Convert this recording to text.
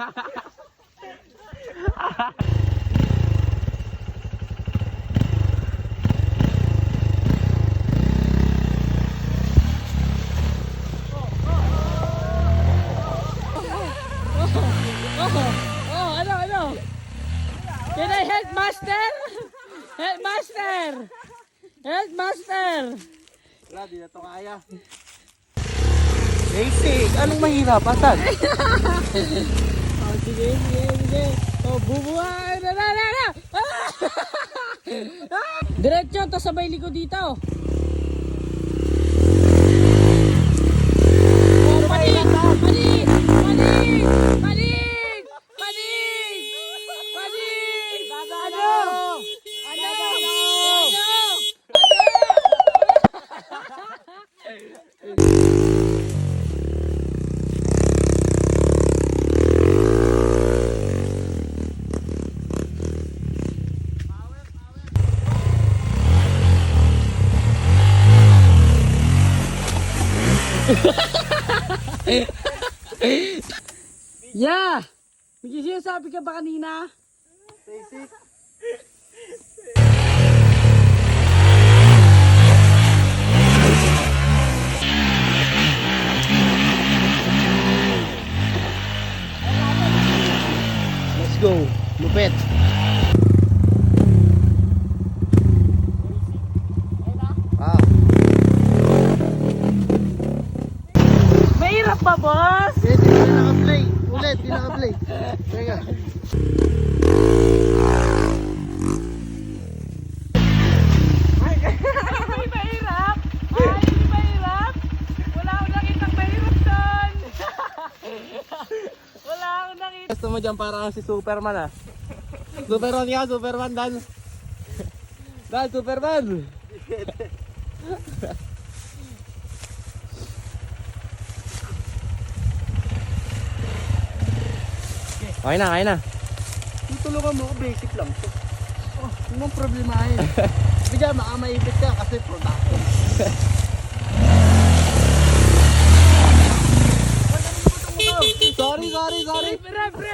Ano? Can I help, master? Help, master! Help, master! Wala, di na ito kaya. Basic! Anong mahirap? Asan? Oh, sige. Oh, bubuhay! Na! Diretso, to sabay liko dito. Oh, panig! Yeah! May sinasabi ka ba kanina? Basic! Let's go! Lupit! Mahirap pa, boss? Yes, hindi naka-play. Ulit, hindi naka-play. Teka. Ay, mahirap! Hindi mahirap! Wala akong nakitang mahirap doon! Wala akong nakita. Gusto mo dyan parang si Superman ah. Superman ka, Superman Dan. Dan, Superman! Okay na. Tutulungan mo ako, basic lang to. Oh, hindi mong problemahin. Bigyan, baka maipit ka kasi production. Sorry. Pre!